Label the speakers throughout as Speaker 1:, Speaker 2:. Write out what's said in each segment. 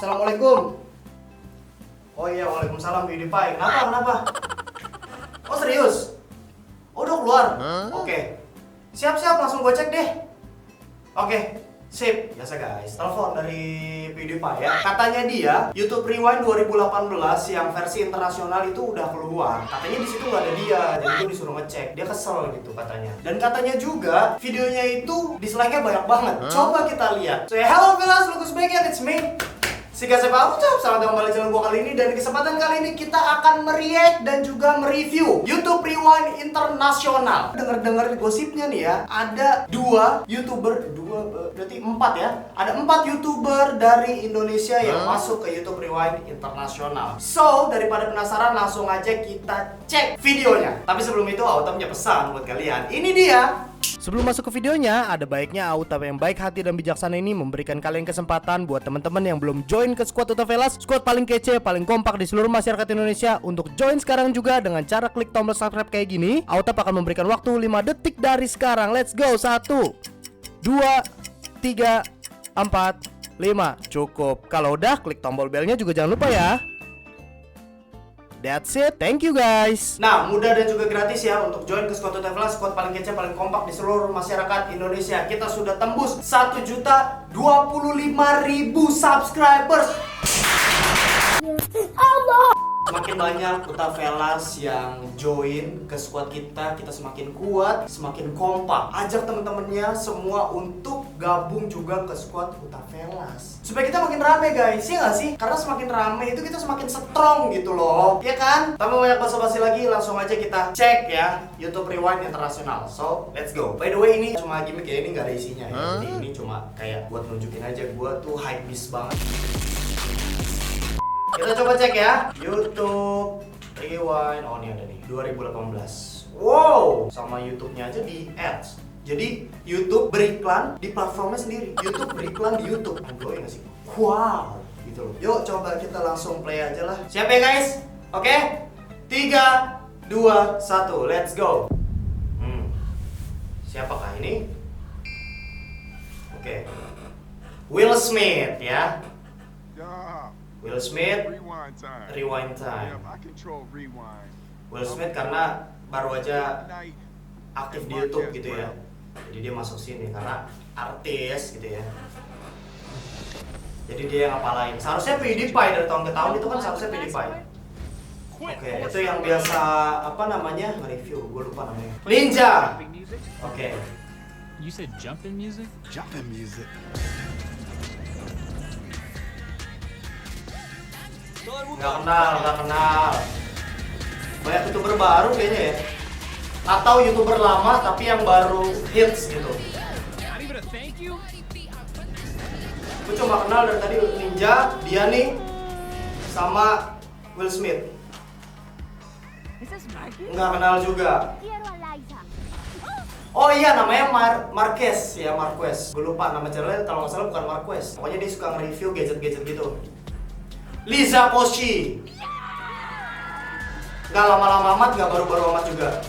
Speaker 1: Assalamualaikum. Oh iya, waalaikumsalam PewDiePie. Kenapa? Oh serius? Oh udah keluar? Oke. Siap-siap, langsung gue cek deh. Oke, sip. Biasa guys, telepon dari PewDiePie ya. Katanya dia, YouTube Rewind 2018 yang versi internasional itu udah keluar. Katanya di situ nggak ada dia, jadi gue disuruh ngecek. Dia kesel gitu katanya. Dan katanya juga videonya itu dislike-nya banyak banget. Coba kita lihat. So hello fellas, Lucas Bagian, it's me. Sika Sepa Ucap, selamat datang kembali di channel gua kali ini. Dan di kesempatan kali ini kita akan mereact dan juga mereview YouTube Rewind Internasional. Dengar-dengar gosipnya nih ya, ada berarti 4 ya. Ada 4 YouTuber dari Indonesia yang masuk ke YouTube Rewind Internasional. So, daripada penasaran, langsung aja kita cek videonya. Tapi sebelum itu, Auta punya pesan buat kalian. Ini dia. Sebelum masuk ke videonya, ada baiknya Auta yang baik hati dan bijaksana ini memberikan kalian kesempatan buat teman-teman yang belum join ke squad Utafellas, squad paling kece, paling kompak di seluruh masyarakat Indonesia, untuk join sekarang juga dengan cara klik tombol subscribe kayak gini. Auta akan memberikan waktu 5 detik dari sekarang. Let's go. 1 2 3 4 5. Cukup. Kalau udah, klik tombol belnya juga jangan lupa ya. That's it, thank you guys. Nah, mudah dan juga gratis ya untuk join ke squad Utafellas, squad paling kece, paling kompak di seluruh masyarakat Indonesia. Kita sudah tembus 1.025.000 subscribers. Allah. Semakin banyak Utafellas yang join ke squad kita semakin kuat, semakin kompak. Ajak temen-temennya semua untuk gabung juga ke squad Utafellas, supaya kita makin rame guys, ya nggak sih? Karena semakin rame itu kita semakin strong gitu loh, ya kan? Tanpa banyak basa-basi lagi, langsung aja kita cek ya YouTube Rewind Internasional. So, let's go. By the way, ini cuma gimmick ya, ini nggak ada isinya ya. Jadi ini cuma kayak buat nunjukin aja gue tuh hype beast banget. Kita coba cek ya, YouTube Rewind. Oh ini ada nih, 2018. Wow, sama YouTube-nya aja di ads. Jadi YouTube beriklan di platformnya sendiri. YouTube beriklan di YouTube. Gue nggak sih? Wow, gitu loh. Yuk coba kita langsung play aja lah. Siap ya guys? Oke? 3, 2, 1, let's go. Siapakah ini? Oke. Will Smith ya. Will Smith, rewind time. Will Smith karena baru aja aktif di YouTube gitu ya. Jadi dia masuk sini karena artis gitu ya. Jadi dia yang ngapalain. Seharusnya PewDiePie dari tahun ke tahun itu kan seharusnya PewDiePie. Oke, itu yang biasa apa namanya? Nge-review, gue lupa namanya. Ninja. Oke.
Speaker 2: You said jumpin' music?
Speaker 3: Jumpin' music.
Speaker 1: Nggak kenal. Banyak YouTuber baru kayaknya ya. Atau YouTuber lama tapi yang baru hits gitu. Gue cuma kenal dari tadi Ninja, dia nih, sama Will Smith. Nggak kenal juga. Oh iya, namanya Marquez ya, Marquez. Gue lupa nama channelnya, kalau nggak salah bukan Marquez. Pokoknya dia suka nge-review gadget-gadget gitu. Liza Koshy. Nggak lama-lama amat, nggak baru-baru amat juga.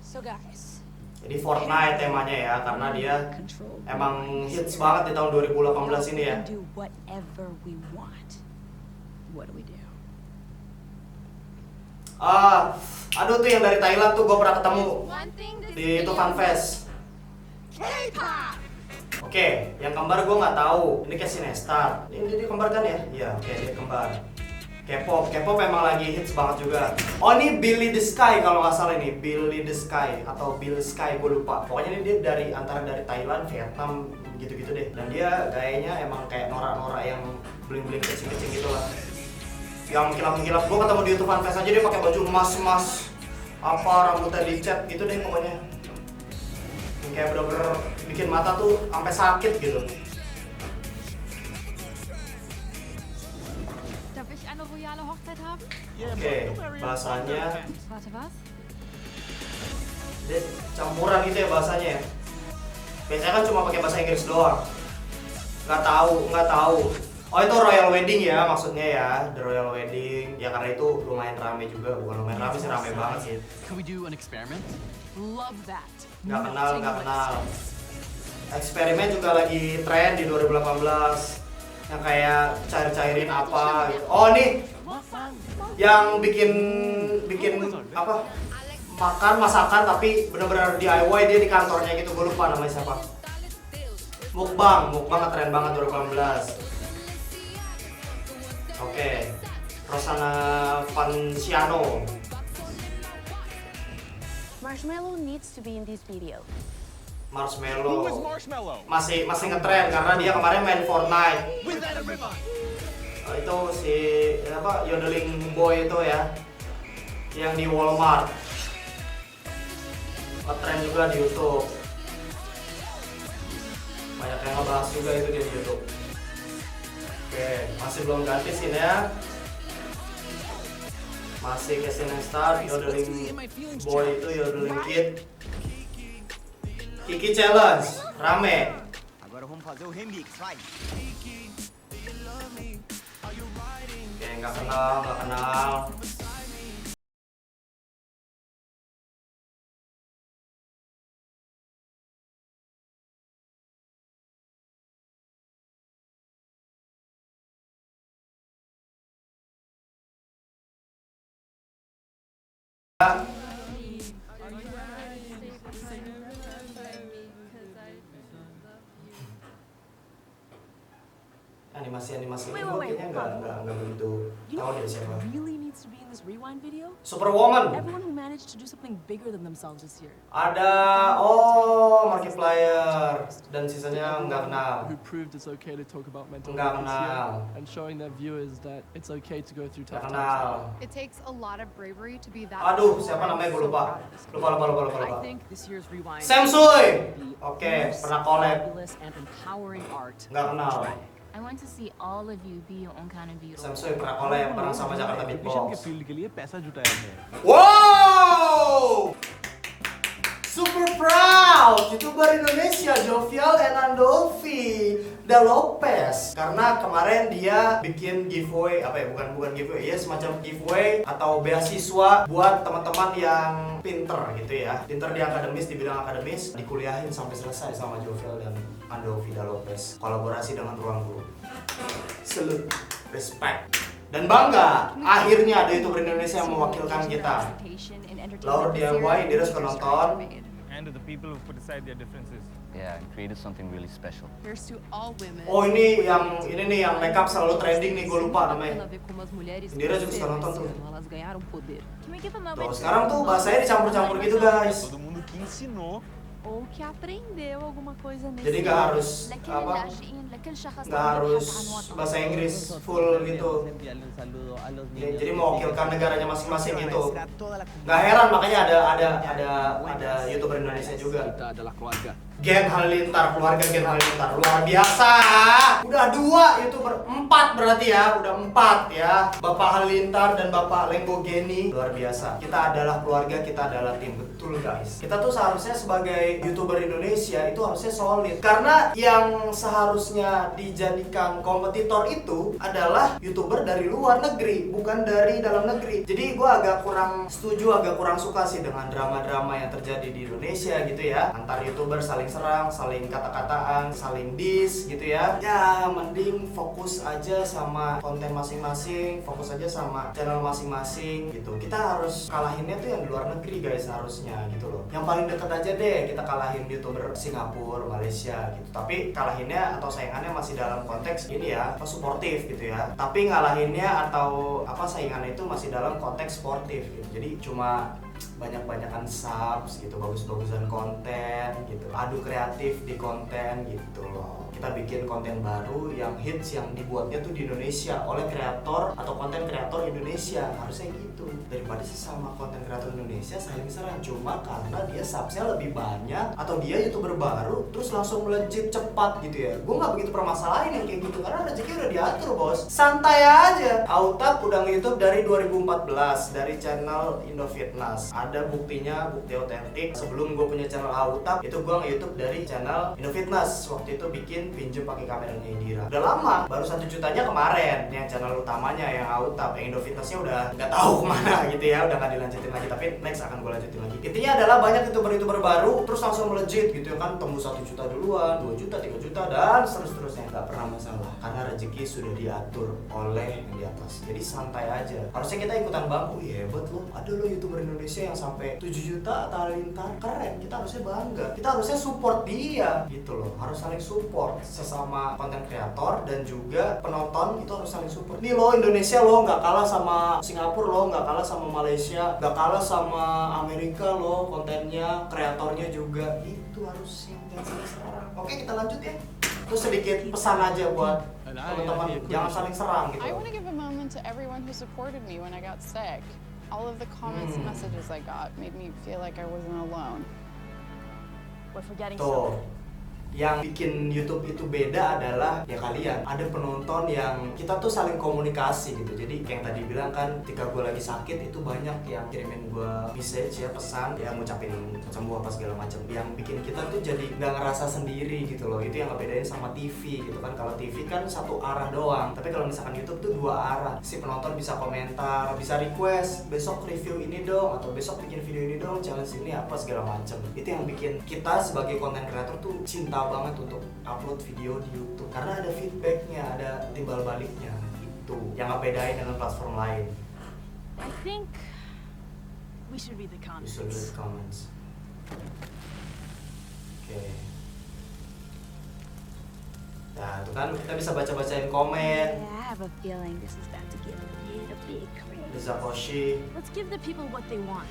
Speaker 4: So guys,
Speaker 1: jadi Fortnite temanya ya, karena dia emang hits banget di tahun 2018 ini ya.
Speaker 4: do whatever we want. What do we do?
Speaker 1: Aduh tuh yang dari Thailand tuh gue pernah ketemu di Tufan Fest. Oke, yang kembar gue nggak tahu. Ini kayak Sinestar. Ini kembar kan ya? Iya, oke, dia kembar. K-pop memang lagi hits banget juga. Oh ini Billy the Sky kalau nggak salah ini, Billy the Sky atau Bill Sky, gue lupa. Pokoknya ini dia dari antara dari Thailand, Vietnam, gitu-gitu deh. Dan dia gayanya emang kayak norak-norak yang bling-bling kecil-kecil gitu lah. Yang kilap-kilap. Gue ketemu di YouTube Fanfest aja dia pakai baju emas-emas, apa rambutnya dicat gitu deh pokoknya. Yang kayak bener-bener bikin mata tuh sampai sakit gitu. Oke, bahasanya dia campuran gitu ya bahasanya ya. Biasanya kan cuma pakai bahasa Inggris doang. Nggak tahu. Oh itu Royal Wedding ya maksudnya ya, The Royal Wedding. Ya karena itu lumayan rame juga, bukan lumayan rame sih, rame banget sih.
Speaker 2: Can we do an experiment?
Speaker 4: Love that.
Speaker 1: Nggak kenal. Eksperimen juga lagi tren di 2018. yang kayak cair-cairin apa gitu. Oh nih yang bikin apa masakan tapi benar-benar DIY, dia di kantornya gitu, gue lupa namanya siapa. Mukbang keren banget 2018. Oke, Rosana Fanciano.
Speaker 4: Marshmallow needs to be in this video.
Speaker 1: Marshmallow masih ngetren karena dia kemarin main Fortnite. Itu si apa yodeling boy itu ya, yang di Walmart. Ngetren juga di YouTube. Banyak yang ngebahas juga itu dia di YouTube. Oke, masih belum ganti scene ya. Masih ke scene yang start, yodeling boy itu yodeling kid. Kiki Challenge, rame.
Speaker 3: Agora vamos fazer o remix, vai.
Speaker 1: Oke, nggak kenal. Animasi ini kayaknya nggak begitu
Speaker 4: You
Speaker 1: tahu
Speaker 4: know
Speaker 1: dari
Speaker 4: who
Speaker 1: siapa.
Speaker 4: really needs to be in this rewind video?
Speaker 1: Superwoman.
Speaker 4: Everyone who managed to do something bigger than themselves this year.
Speaker 1: Ada Markiplier dan sisanya nggak kenal.
Speaker 5: Who proved it's okay to talk about mental
Speaker 1: Nggak
Speaker 5: health this year
Speaker 1: kenal.
Speaker 5: and showing their viewers that it's okay to go through
Speaker 1: Nggak
Speaker 5: tough
Speaker 1: kenal.
Speaker 5: times.
Speaker 6: It takes a lot of bravery to be that.
Speaker 1: Aduh, siapa namanya gue lupa. Lupa.
Speaker 7: I think this year's rewind
Speaker 1: Samsui.
Speaker 7: the
Speaker 1: Oke,
Speaker 7: most
Speaker 1: pernah collab.
Speaker 7: fabulous and empowering art.
Speaker 1: Nggak kenal.
Speaker 8: I want to see all of you be your own kind of beautiful.
Speaker 1: Samsui pernah collab bareng sama Jakarta Beatbox.
Speaker 9: के लिए पैसा जुटाया है।
Speaker 1: Wow! Super proud, YouTuber Indonesia Jovial Enandolfi Da Lopez, karena kemarin dia bikin giveaway bukan giveaway ya, semacam giveaway atau beasiswa buat teman-teman yang pinter gitu ya, pinter di akademis, di bidang akademis, dikuliahin sampai selesai sama Jovial dan Andolfi Da Lopez, kolaborasi dengan Ruang Guru. Salute, respect, dan bangga akhirnya ada YouTuber Indonesia yang mewakilkan kita. Laur DIY, dia suka nonton.
Speaker 9: And to the people who put aside their differences.
Speaker 3: Yeah, and created something really special.
Speaker 6: Here's to all women.
Speaker 1: Oh ini nih yang makeup selalu trending nih, gue lupa namanya. Indira juga suka nonton tuh.
Speaker 8: Can we give a
Speaker 1: Tuh
Speaker 8: moment?
Speaker 1: sekarang tuh bahasanya dicampur-campur gitu guys.
Speaker 9: Todo mundo que ensinou.
Speaker 4: Ou que aprendeu alguma coisa nesse
Speaker 1: Jadi nggak harus nggak harus bahasa Inggris full gitu. Ya, jadi mewakilkan negaranya masing-masing gitu. Nggak heran makanya ada YouTuber Indonesia juga.
Speaker 5: Kita adalah keluarga.
Speaker 1: Gen Halilintar, keluarga Gen Halilintar luar biasa. Udah 2 YouTuber, 4 berarti ya, udah 4 ya. Bapak Halilintar dan Bapak Lenggogeni luar biasa. Kita adalah keluarga, kita adalah tim, betul guys. Kita tuh seharusnya sebagai YouTuber Indonesia itu harusnya solid. Karena yang seharusnya dijadikan kompetitor itu adalah YouTuber dari luar negeri, bukan dari dalam negeri. Jadi gue agak kurang setuju, agak kurang suka sih dengan drama-drama yang terjadi di Indonesia gitu ya. Antar YouTuber saling serang, saling kata-kataan, saling diss gitu ya. Ya mending fokus aja sama konten masing-masing, fokus aja sama channel masing-masing gitu. Kita harus kalahinnya tuh yang di luar negeri guys harusnya gitu loh. Yang paling deket aja deh kita kalahin YouTuber Singapura, Malaysia gitu. Tapi kalahinnya atau saingannya masih dalam konteks ini ya, suportif gitu ya. Tapi ngalahinnya atau saingannya itu masih dalam konteks sportif gitu. Jadi cuma banyak-banyakan subs gitu, bagus-bagusan konten gitu, adu kreatif di konten gitu loh. Kita bikin konten baru yang hits, yang dibuatnya tuh di Indonesia oleh kreator atau konten kreator Indonesia, harusnya gitu. Daripada sesama konten kreator Indonesia saling serang cuma karena dia subsnya lebih banyak atau dia YouTuber baru terus langsung melejit cepat gitu ya. Gue nggak begitu permasalahin yang kayak gitu karena rezeki udah diatur bos, santai aja. Autap udah nge-YouTube dari 2014 dari channel Indo Fitness. Ada ada buktinya, bukti otentik. Sebelum gue punya channel Autap, itu gue nge-YouTube dari channel Indofitness. Waktu itu bikin pinjem pakai kameranya Indira. Udah lama, baru 1 jutanya kemarin. Yang channel utamanya yang Autap, yang Indofitnessnya udah nggak tahu kemana gitu ya, udah nggak dilanjutin lagi. Tapi next akan gue lanjutin lagi. Intinya adalah banyak youtuber baru, terus langsung melejit gitu ya kan, tembus 1 juta duluan, 2 juta, 3 juta dan seterusnya. Nggak pernah masalah, karena rezeki sudah diatur oleh yang di atas. Jadi santai aja. Harusnya kita ikutan bangku. Hebat loh, ada loh youtuber Indonesia yang sampai 7 juta atau lintar, keren. Kita harusnya bangga, kita harusnya support dia gitu loh. Harus saling support sesama konten kreator dan juga penonton, itu harus saling support. Nih loh, Indonesia loh nggak kalah sama Singapura loh, nggak kalah sama Malaysia, nggak kalah sama Amerika loh, kontennya, kreatornya juga. Itu harusnya, jangan saling serang. Oke, kita lanjut ya. Terus sedikit pesan aja buat teman-teman, jangan saling serang gitu.
Speaker 6: I want to give a moment to everyone who supported me when I got sick. All of the comments and messages I got made me feel like I wasn't alone.
Speaker 7: We're forgetting
Speaker 1: Tuh,
Speaker 7: something.
Speaker 1: yang bikin YouTube itu beda adalah ya kalian, ada penonton yang kita tuh saling komunikasi gitu. Jadi kayak yang tadi bilang kan, ketika gue lagi sakit itu banyak yang kirimin gue message ya, pesan ya, ngucapin sembuh apa segala macam, yang bikin kita tuh jadi nggak ngerasa sendiri gitu loh. Itu yang ngebedain sama TV gitu kan. Kalau TV kan satu arah doang, tapi kalau misalkan YouTube tuh 2 arah. Si penonton bisa komentar, bisa request besok review ini dong, atau besok bikin video ini dong, challenge ini apa segala macam. Itu yang bikin kita sebagai konten kreator tuh cinta banget untuk upload video di YouTube, karena ada feedbacknya, ada timbal baliknya. Itu yang ngebedain dengan platform lain.
Speaker 7: I think we should read the comments.
Speaker 1: Bisa lihat comments. Oke. Nah, itu kan kita bisa baca-bacain komen.
Speaker 4: I have a feeling this is about to get a little bit crazy.
Speaker 1: Liza Koshi.
Speaker 7: Let's give the people what they want.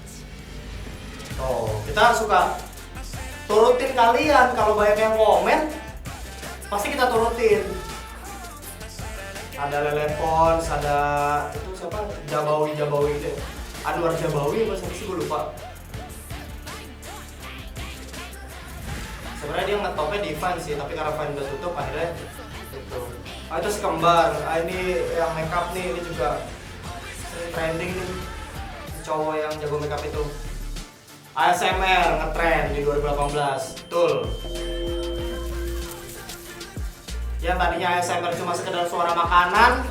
Speaker 1: Oh, kita suka turutin kalian. Kalau banyak yang komen, pasti kita turutin. Ada Lele Pons, ada itu siapa? Jabawi deh. Anwar Jabawi apa sih, gue lupa. Sebenarnya dia ngetopnya di Vine sih, tapi karena Vine udah tutup akhirnya itu. Itu si kembar. Ini yang makeup nih, ini juga sering trending nih. Cowok yang jago makeup itu. ASMR ngetrend di 2018, betul. Yang tadinya ASMR cuma sekedar suara makanan,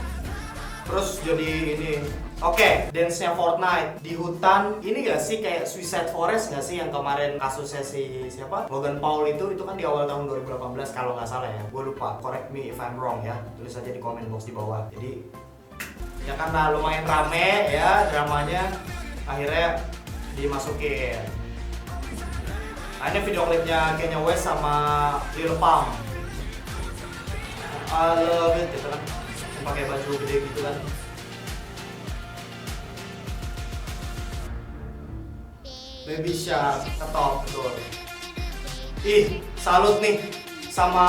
Speaker 1: terus jadi ini. Oke, dance-nya Fortnite di hutan. Ini gak sih kayak Suicide Forest gak sih yang kemarin kasusnya si siapa? Logan Paul itu kan di awal tahun 2018 kalau nggak salah ya. Gue lupa, correct me if I'm wrong ya. Tulis aja di comment box di bawah. Jadi ya karena lumayan rame ya dramanya, akhirnya dimasukin. Nah, ini video klipnya Kanye West sama Lil Pump. I love it gitu kan, pakai baju gede gitu kan. Baby Shark, ketop betul. Ih, salut nih sama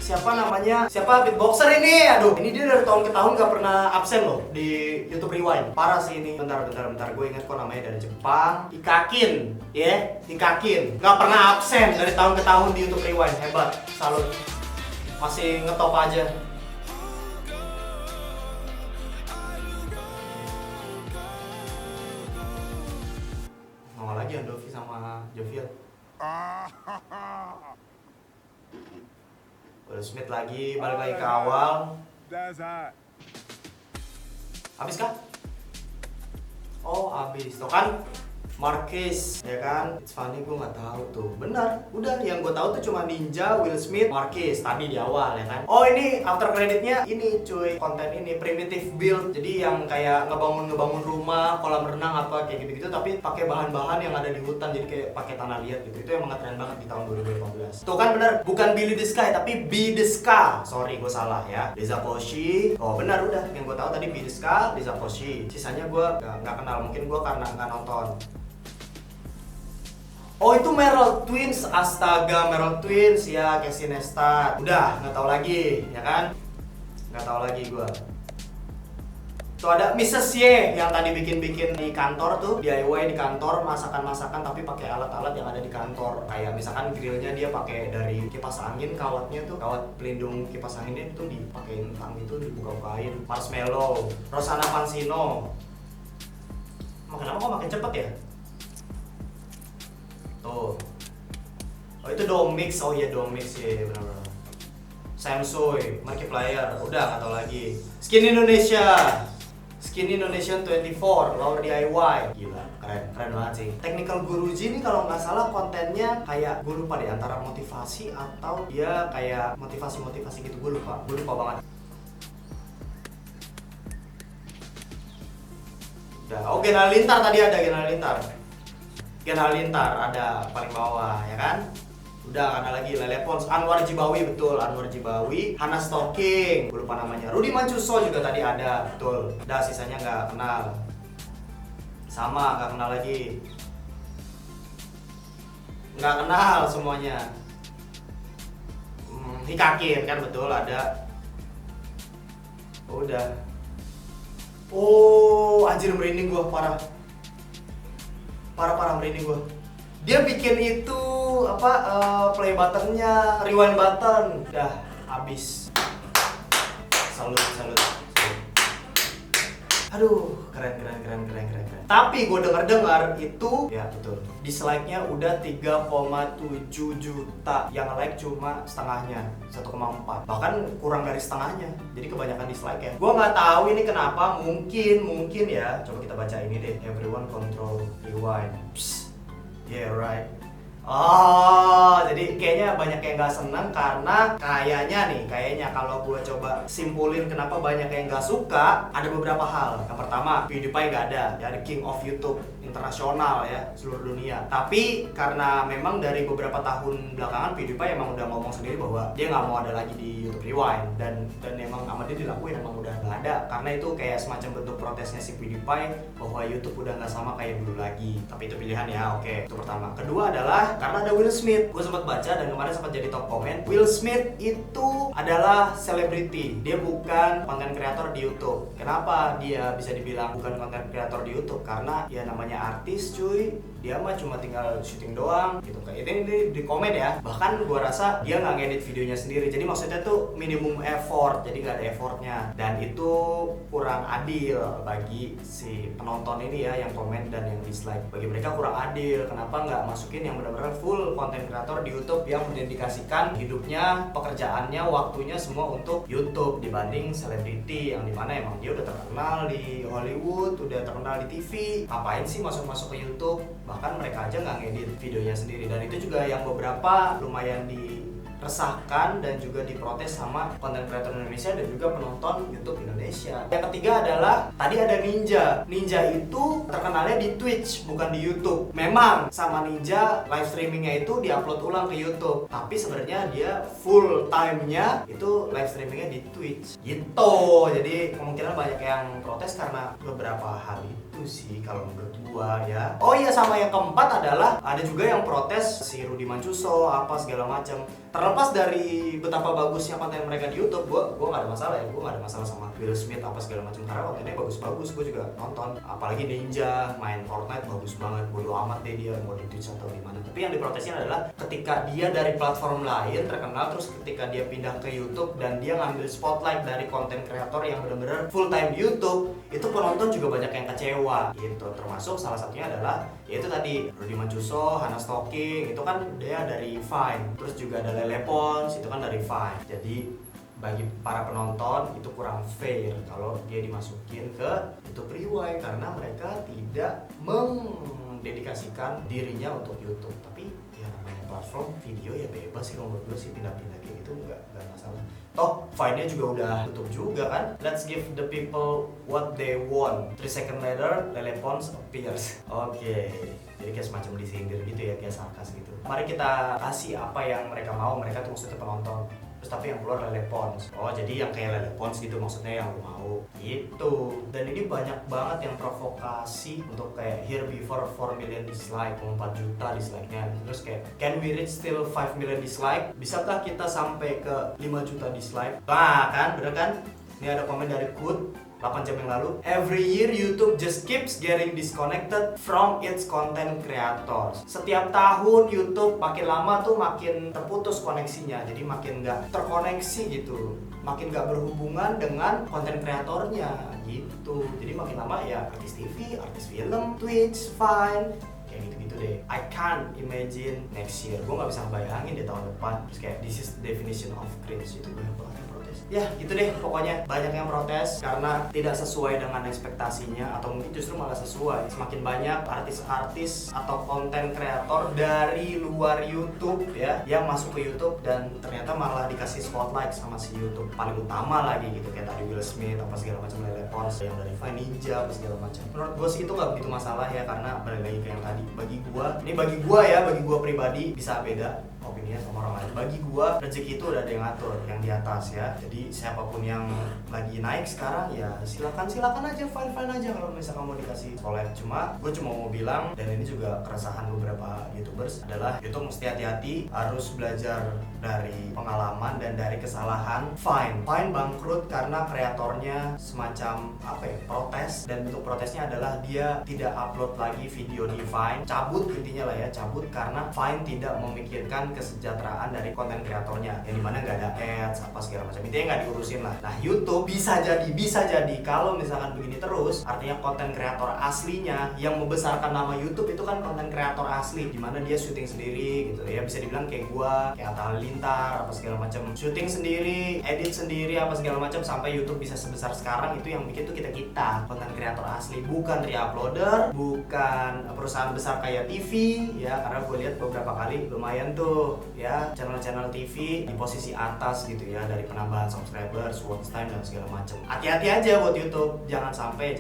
Speaker 1: siapa namanya? Siapa beatboxer ini? Aduh, ini dia dari tahun ke tahun gak pernah absen loh di YouTube Rewind. Parah sih ini. Bentar. Gue ingat kok namanya dari Jepang. Hikakin, ya? Hikakin. Gak pernah absen dari tahun ke tahun di YouTube Rewind. Hebat, salut. Masih ngetop aja. Mau lagi Andovi sama Joviel. Will Smith lagi, balik lagi ke awal. Habis kah? Oh, habis. Tuh kan Marquez, ya kan? It's funny, gue nggak tahu tuh. Benar, udah yang gue tahu tuh cuma Ninja, Will Smith, Marquez tadi di awal ya kan. Oh ini after creditnya ini cuy, konten ini primitive build. Jadi yang kayak ngebangun rumah, kolam renang apa kayak gitu-gitu, tapi pakai bahan-bahan yang ada di hutan, jadi kayak pakai tanah liat gitu. Itu yang ngetren banget di tahun 2018. Tuh kan benar, bukan Billy the Sky tapi Be the Sky. Sorry gue salah ya. Liza Koshi. Oh benar udah, yang gue tahu tadi Be the Sky, Liza Koshi. Sisanya gue nggak kenal, mungkin gue karena nggak nonton. Oh itu Meryl Twins, astaga Meryl Twins ya, Casey Neistat. Udah nggak tahu lagi ya kan, nggak tahu lagi gue. Tuh ada Mrs. Ye yang tadi bikin di kantor tuh, DIY di kantor, masakan tapi pakai alat-alat yang ada di kantor. Kayak misalkan grillnya dia pakai dari kipas angin, kawatnya tuh kawat pelindung kipas anginnya itu dipakein tang itu, dibuka-bukain. Marshmallow, Rosanna Pansino. Kenapa kok makin cepet ya? Tuh. Oh itu Domix, oh iya Domix ya benar-benar. Samsung, Markiplier, udah nggak tahu lagi. Skin Indonesia 24, Laur DIY. Gila, keren banget sih. Technical Guruji ini kalau nggak salah kontennya kayak gue lupa deh antara motivasi atau dia kayak motivasi gitu, gue lupa banget. Udah, oh Gen Halilintar tadi ada Gen Halilintar ada paling bawah ya kan. Udah ada lagi Lele Pons, Anwar Jibawi, betul Anwar Jibawi, Hana Stocking, gue lupa namanya, Rudy Mancuso juga tadi ada, betul. Udah sisanya nggak kenal, sama nggak kenal lagi, nggak kenal semuanya. Hikakin kan betul ada. Udah. Oh anjir merinding gue parah merinding gue. Dia bikin itu play buttonnya, rewind button, udah habis. Salut. Aduh, keren. Tapi gue dengar itu, ya betul. Dislike-nya udah 3,7 juta, yang like cuma setengahnya, 1,4. Bahkan kurang dari setengahnya. Jadi kebanyakan dislike ya. Gue nggak tahu ini kenapa. Mungkin ya. Coba kita baca ini deh. Everyone control rewind. Psst. Yeah right. Oh, jadi kayaknya banyak yang nggak seneng karena kayaknya kalau gue coba simpulin kenapa banyak yang nggak suka, ada beberapa hal. Yang pertama, PewDiePie nggak ada, ya the king of YouTube internasional ya, seluruh dunia. Tapi karena memang dari beberapa tahun belakangan PewDiePie emang udah ngomong sendiri bahwa dia nggak mau ada lagi di YouTube Rewind dan emang sama dia dilakuin emang udah nggak ada karena itu kayak semacam bentuk protesnya si PewDiePie bahwa YouTube udah nggak sama kayak dulu lagi. Tapi itu pilihan ya, oke. Itu pertama. Kedua adalah karena ada Will Smith. Gue sempat baca dan kemarin sempat jadi top komen. Will Smith itu adalah selebriti. Dia bukan konten kreator di YouTube. Kenapa dia bisa dibilang bukan konten kreator di YouTube? Karena ya namanya artis cuy. Dia mah cuma tinggal syuting doang gitu. Kayak ini di komen ya. Bahkan gue rasa dia nggak ngedit videonya sendiri. Jadi maksudnya tuh minimum effort. Jadi nggak ada effortnya. Dan itu kurang adil bagi si penonton ini ya yang komen dan yang dislike. Bagi mereka kurang adil. Kenapa nggak masukin yang benar-benar full konten kreator di YouTube yang mendedikasikan hidupnya, pekerjaannya, waktunya semua untuk YouTube dibanding selebriti yang dimana emang dia udah terkenal di Hollywood, udah terkenal di TV. Ngapain sih masuk-masuk ke YouTube? Bahkan mereka aja nggak ngedit videonya sendiri. Dan itu juga yang beberapa lumayan diresahkan dan juga diprotes sama konten kreator Indonesia dan juga penonton YouTube Indonesia. Yang ketiga adalah tadi ada Ninja. Ninja itu terkenalnya di Twitch bukan di YouTube. Memang sama Ninja live streamingnya itu diupload ulang ke YouTube, tapi sebenarnya dia full time-nya itu live streamingnya di Twitch gitu. Jadi kemungkinan banyak yang protes karena beberapa hal itu sih kalau menurut gua ya. Oh iya, sama yang keempat adalah ada juga yang protes si Rudy Mancuso apa segala macam. Terlepas dari betapa bagusnya konten mereka di YouTube, gua nggak ada masalah ya. Gua nggak ada masalah sama Will Smith apa segala macam karena kontennya bagus-bagus. Gua juga nonton. Apalagi Ninja main Fortnite bagus banget. Bodo amat deh dia mau di Twitch atau di mana. Tapi yang diprotesin adalah ketika dia dari platform lain terkenal, terus ketika dia pindah ke YouTube dan dia ngambil spotlight dari konten kreator yang benar-benar full time YouTube, itu penonton juga banyak yang kecewa gitu. Termasuk salah satunya adalah yaitu tadi Rudy Mancuso, Hana Stocking, itu kan dia dari Vine. Terus juga ada Lele Pons, itu kan dari Vine. Jadi bagi para penonton itu kurang fair kalau dia dimasukin ke YouTube Rewind karena mereka tidak mendedikasikan dirinya untuk YouTube. Tapi ya namanya platform video ya bebas sih, kalau menurut gue sih pindah-pindah kayak gitu nggak masalah. Toh Vine-nya juga udah tutup juga kan. Let's give the people what they want. 3 seconds later, Lele Pons appears. Oke. Jadi kayak semacam disindir gitu ya, kayak sarkas gitu. Mari kita kasih apa yang mereka mau, mereka tuh maksudnya penonton. Terus tapi yang keluar Lele Pons. Oh jadi yang kayak Lele Pons gitu maksudnya yang lu mau gitu. Dan ini banyak banget yang provokasi untuk kayak here before 4 million dislike, 4 juta dislike-nya. Terus kayak can we reach still 5 million dislike? Bisakah kita sampai ke 5 juta dislike? Nah kan, bener kan? Ini ada komen dari Kut 8 jam yang lalu. Every year YouTube just keeps getting disconnected from its content creators. Setiap tahun YouTube makin lama tuh makin terputus koneksinya. Jadi makin nggak terkoneksi gitu. Makin nggak berhubungan dengan konten kreatornya gitu. Jadi makin lama ya artis TV, artis film, Twitch, Vine, kayak gitu-gitu deh. I can't imagine next year. Gue nggak bisa bayangin di tahun depan. Terus kayak this is the definition of cringe. Itu banyak banget yang protes. Ya gitu deh, pokoknya banyak yang protes karena tidak sesuai dengan ekspektasinya atau mungkin justru malah sesuai. Semakin banyak artis-artis atau konten kreator dari luar YouTube ya yang masuk ke YouTube dan ternyata malah dikasih spotlight sama si YouTube paling utama lagi gitu, kayak tadi Will Smith apa segala macam, Lele Pons yang dari Vine Ninja apa segala macam. Menurut gue sih itu nggak begitu masalah ya, karena balik lagi ke yang tadi. Bagi gue pribadi bisa beda opininya sama orang lain. Bagi gue rezeki itu udah ada yang ngatur, yang di atas ya. Jadi siapapun yang lagi naik sekarang ya silakan aja, fine aja kalau misalkan mau dikasih collab. Gue cuma mau bilang, dan ini juga keresahan beberapa YouTubers adalah YouTube mesti hati-hati, harus belajar dari pengalaman dan dari kesalahan. Vine bangkrut karena kreatornya semacam protes, dan bentuk protesnya adalah dia tidak upload lagi video di Vine, cabut intinya lah ya, cabut karena Vine tidak memikirkan kesejahteraan dari konten kreatornya, yang dimana nggak ada ads apa segala macam, intinya nggak diurusin lah. Nah YouTube bisa jadi kalau misalkan begini terus, artinya konten kreator aslinya yang membesarkan nama YouTube itu kan konten kreator asli, dimana dia syuting sendiri gitu ya, bisa dibilang kayak gua, kayak Atta Halilintar apa segala macam, syuting sendiri, edit sendiri apa segala macam, sampai YouTube bisa sebesar sekarang. Itu yang bikin tuh kita konten kreator asli, bukan re-uploader, bukan perusahaan besar kayak TV ya, karena gue lihat beberapa kali lumayan tuh ya channel-channel TV di posisi atas gitu ya dari penambahan subscribers, watch time dan segala macam. Hati-hati aja buat YouTube, jangan sampai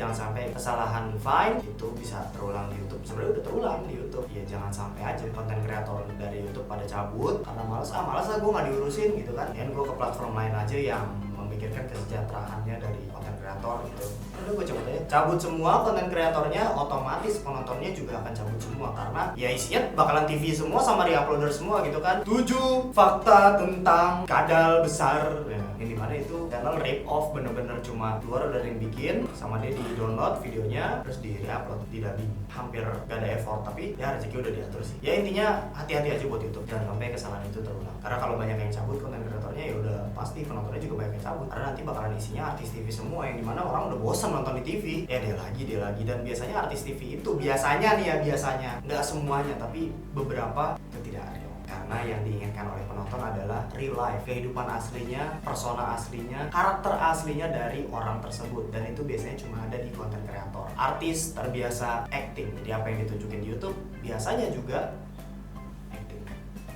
Speaker 1: kesalahan Vine itu bisa terulang di YouTube. Sebenarnya udah terulang di YouTube ya, jangan sampai aja konten kreator dari YouTube pada cabut karena malas gue nggak diurusin gitu kan. Dan gue ke platform lain aja yang memikirkan kesejahteraannya dari konten kreator gitu. Udah gue cabut aja, cabut semua konten kreatornya, otomatis penontonnya juga akan cabut semua karena ya isinya bakalan TV semua sama re-uploader semua gitu kan. 7 fakta tentang kadal besar ya, yang dimana itu channel rip off, bener-bener cuma keluar dari yang bikin sama dia di download videonya terus di re-upload, tidak hampir gak ada effort, tapi ya rezeki udah diatur sih. Ya intinya hati-hati aja buat YouTube, jangan sampai kesalahan itu terulang. Karena kalau banyak yang cabut konten kreatornya ya udah pasti penontonnya juga banyak yang cabut, karena nanti bakalan isinya artis TV semua yang dimana orang udah bosan nonton di TV ya, dia lagi. Dan biasanya artis TV itu biasanya nggak semuanya tapi beberapa itu tidak ada, karena yang diinginkan oleh penonton adalah real life, kehidupan aslinya, persona aslinya, karakter aslinya dari orang tersebut, dan itu biasanya cuma ada di konten kreator. Artis terbiasa acting, jadi apa yang ditunjukin di YouTube biasanya juga acting.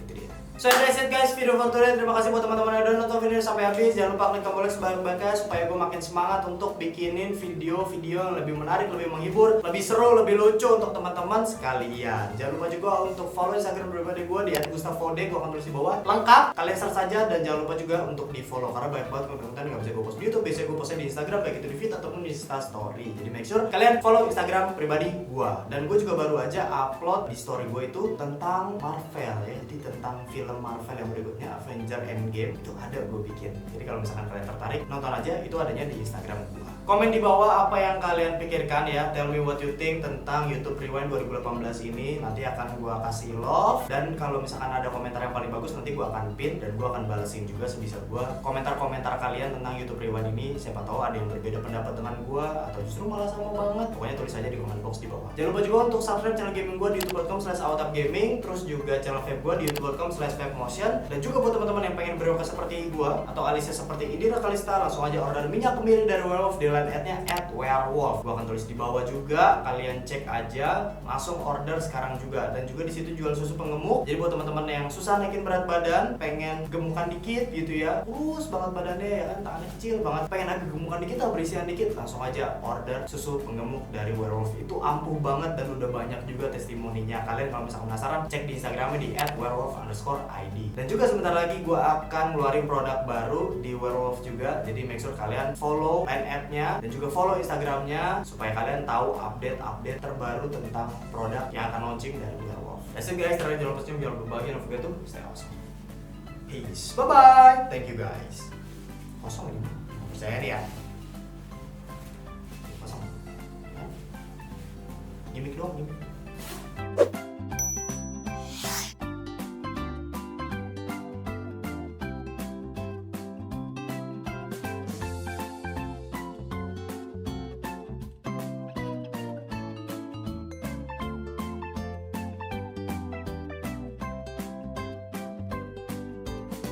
Speaker 1: Itu dia. So that's it guys, video for today. Terima kasih buat teman-teman yang udah nonton video sampai habis. Jangan lupa klik tombol like sebanyak-banyaknya supaya gue makin semangat untuk bikinin video-video yang lebih menarik, lebih menghibur, lebih seru, lebih lucu untuk teman-teman sekalian. Jangan lupa juga untuk follow Instagram pribadi gue di @gustavode, gue akan tulis di bawah lengkap, kalian search saja. Dan jangan lupa juga untuk di follow karena banyak banget konten yang gak bisa gue post di YouTube, biasanya gue postnya di Instagram, baik itu di feed ataupun di Instastory. Jadi make sure kalian follow Instagram pribadi gue. Dan gue juga baru aja upload di story gue itu tentang Marvel ya, jadi tentang film Marvel yang berikutnya, Avengers Endgame, itu ada gue bikin. Jadi kalau misalkan kalian tertarik, nonton aja, itu adanya di Instagram gue. Komen di bawah apa yang kalian pikirkan ya, tell me what you think tentang YouTube Rewind 2018 ini. Nanti akan gue kasih love, dan kalau misalkan ada komentar yang paling bagus nanti gue akan pin dan gue akan balesin juga sebisa gue komentar-komentar kalian tentang YouTube Rewind ini. Siapa tahu ada yang berbeda pendapat dengan gue atau justru malah sama banget. Pokoknya tulis aja di comment box di bawah. Jangan lupa juga untuk subscribe channel gaming gue di youtube.com/outupgaming, terus juga channel vape gue di youtube.com/vapemotion. Dan juga buat teman-teman yang pengen beryoga seperti gue atau alisnya seperti Indira Kalista, langsung aja order minyak kemiri dari Werewolf di line @nya @werewolf. Gue akan tulis di bawah juga, kalian cek aja, langsung order sekarang juga. Dan juga di situ jual susu pengemuk. Jadi buat teman-teman yang susah naikin berat badan, pengen gemukan dikit gitu ya, kurus banget badannya ya kan, tangannya kecil banget, pengen agak gemukan dikit atau berisian dikit, langsung aja order susu pengemuk dari Werewolf. Itu ampuh banget dan udah banyak juga testimoninya. Kalian kalau misalkan penasaran, cek di Instagramnya di @werewolf_id. Dan juga sebentar lagi gue akan ngeluarin produk baru di Werewolf juga. Jadi make sure kalian follow @nya dan juga follow Instagramnya supaya kalian tahu update terbaru tentang produk yang akan launching dari Werewolf. That's it guys, jangan lupa senyum, jangan lupa bahagia, don't forget to stay awesome. Peace, bye bye, thank you guys. Kosong ini, percaya nih ya. Kosong. Gimik doang, gimik.